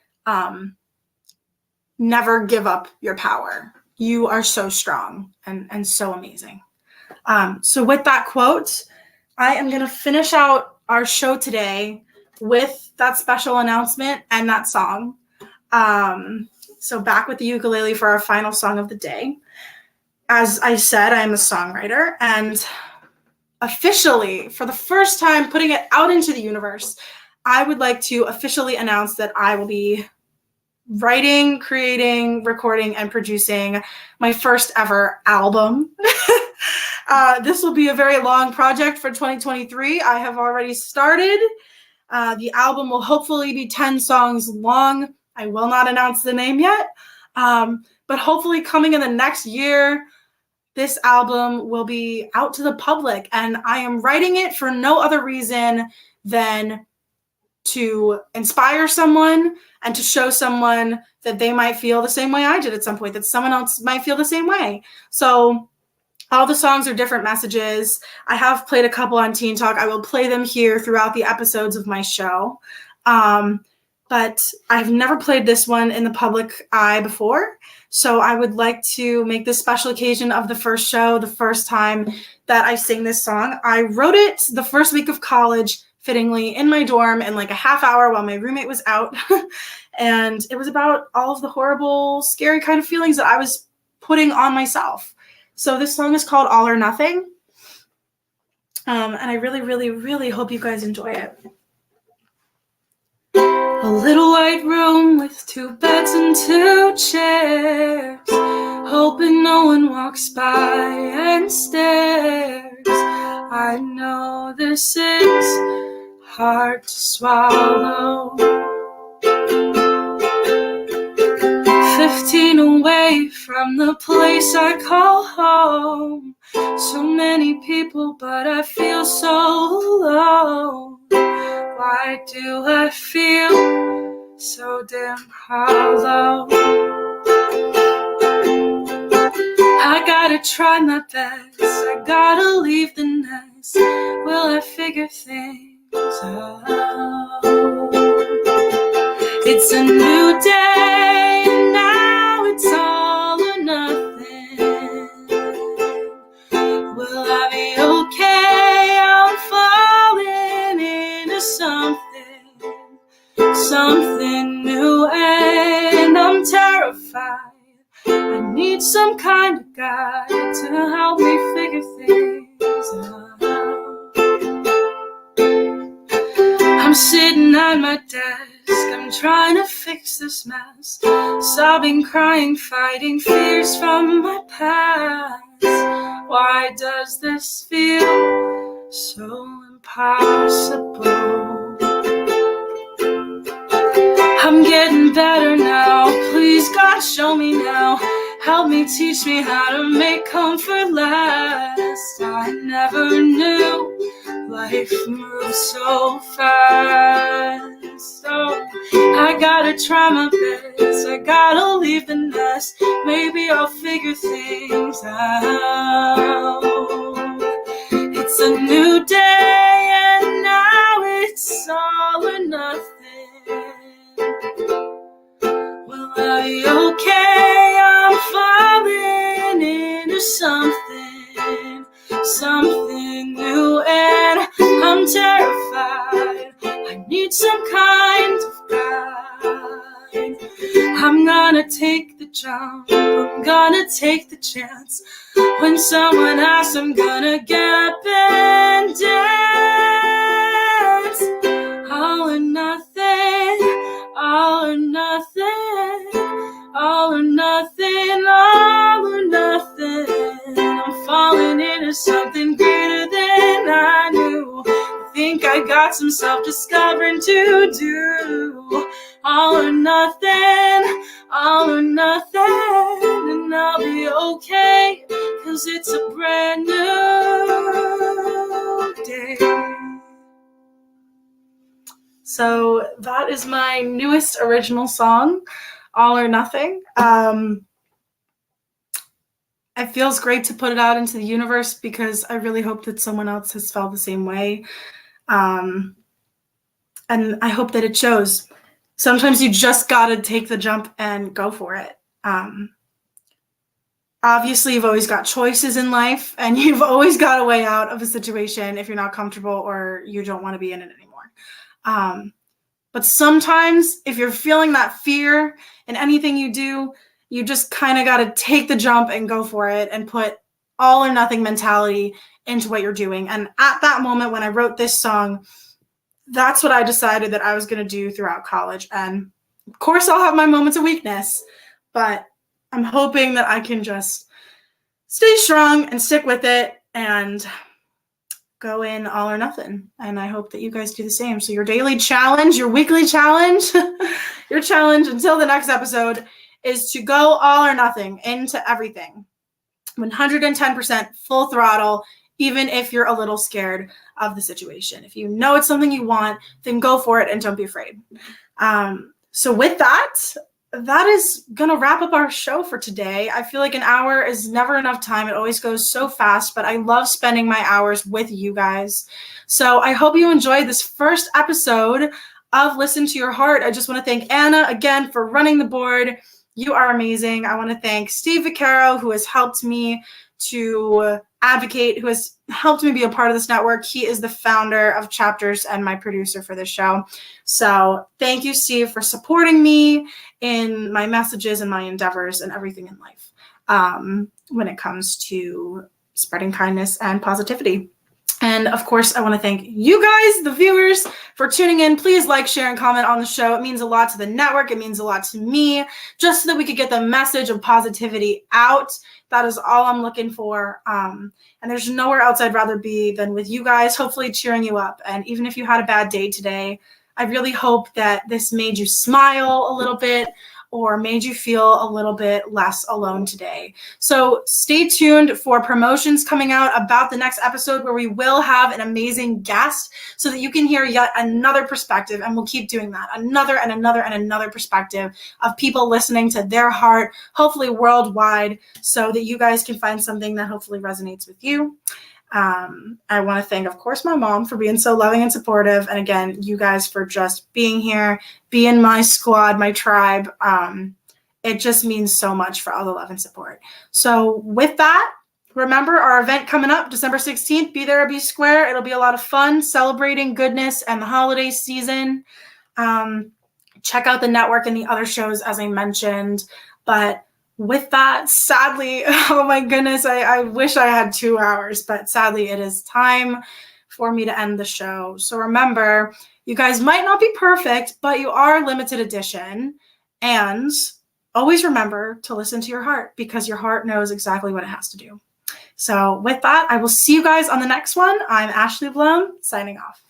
Never give up your power. You are so strong and so amazing. So with that quote, I am going to finish out our show today with that special announcement and that song. So back with the ukulele for our final song of the day. As I said, I'm a songwriter, and officially, for the first time, putting it out into the universe, I would like to officially announce that I will be writing, creating, recording, and producing my first ever album. This will be a very long project for 2023. I have already started. The album will hopefully be 10 songs long. I will not announce the name yet, but hopefully coming in the next year, this album will be out to the public, and I am writing it for no other reason than to inspire someone and to show someone that they might feel the same way I did at some point, that someone else might feel the same way. So all the songs are different messages. I have played a couple on Teen Talk. I will play them here throughout the episodes of my show. But I've never played this one in the public eye before. So I would like to make this special occasion of the first show, the first time that I sing this song. I wrote it the first week of college, fittingly, in my dorm in like a half hour while my roommate was out. And it was about all of the horrible, scary kind of feelings that I was putting on myself. So this song is called All or Nothing. And I really, really, really hope you guys enjoy it. A little white room with 2 beds and 2 chairs, hoping no one walks by and stares. I know this is hard to swallow. 15 away from the place I call home. So many people, but I feel so alone. Why do I feel so damn hollow? I gotta try my best, I gotta leave the nest. Will I figure things out? It's a new day, and now it's all or nothing. Will I be okay? I'm falling into something. I need some kind of guide to help me figure things out. I'm sitting at my desk, I'm trying to fix this mess, sobbing, crying, fighting fears from my past. Why does this feel so impossible? I'm getting better now, please God show me now, help me, teach me how to make comfort last. I never knew life moves so fast. Oh, I gotta try my best, I gotta leave the nest, maybe I'll figure things out. It's a new day and now it's all or nothing. Will I be okay? I'm falling into something new, and I'm terrified. I need some kind of guide. I'm gonna take the jump, I'm gonna take the chance. When someone asks, I'm gonna get up and dance. All or nothing, all or nothing, all or nothing, all or nothing. I'm falling into something greater than I knew. I think I got some self-discovering to do. All or nothing, and I'll be okay, 'cause it's a brand new day. So that is my newest original song, All or Nothing. It feels great to put it out into the universe because I really hope that someone else has felt the same way. And I hope that it shows. Sometimes you just gotta take the jump and go for it. Obviously, you've always got choices in life, and you've always got a way out of a situation if you're not comfortable or you don't want to be in it anymore. But sometimes if you're feeling that fear in anything you do, you just kind of got to take the jump and go for it and put all or nothing mentality into what you're doing. And at that moment when I wrote this song, that's what I decided that I was going to do throughout college. And of course, I'll have my moments of weakness, but I'm hoping that I can just stay strong and stick with it and go in all or nothing. And I hope that you guys do the same. So your daily challenge, your weekly challenge, your challenge until the next episode is to go all or nothing into everything. 110% full throttle, even if you're a little scared of the situation. If you know it's something you want, then go for it and don't be afraid. So with that is going to wrap up our show for today. I feel like an hour is never enough time. It always goes so fast, but I love spending my hours with you guys. So I hope you enjoyed this first episode of Listen to Your Heart. I just want to thank Anna again for running the board. You are amazing. I want to thank Steve Vaccaro, who has helped me to advocate, who has helped me be a part of this network. He is the founder of Chapters and my producer for this show. So thank you, Steve, for supporting me in my messages and my endeavors and everything in life when it comes to spreading kindness and positivity. And of course, I want to thank you guys, the viewers, for tuning in. Please like, share, and comment on the show. It means a lot to the network. It means a lot to me, just so that we could get the message of positivity out. That is all I'm looking for. And there's nowhere else I'd rather be than with you guys, hopefully cheering you up. And even if you had a bad day today, I really hope that this made you smile a little bit or made you feel a little bit less alone today. So stay tuned for promotions coming out about the next episode, where we will have an amazing guest so that you can hear yet another perspective, and we'll keep doing that, another perspective of people listening to their heart, hopefully worldwide, so that you guys can find something that hopefully resonates with you. I want to thank, of course, my mom for being so loving and supportive. And again, you guys for just being here, being my squad, my tribe. It just means so much for all the love and support. So with that, remember our event coming up December 16th, Be There or Be Square. It'll be a lot of fun celebrating goodness and the holiday season. Check out the network and the other shows, as I mentioned. But with that, sadly, oh my goodness, I wish I had 2 hours, but sadly, it is time for me to end the show. So remember, you guys might not be perfect, but you are limited edition. And always remember to listen to your heart, because your heart knows exactly what it has to do. So with that, I will see you guys on the next one. I'm Ashley Blum, signing off.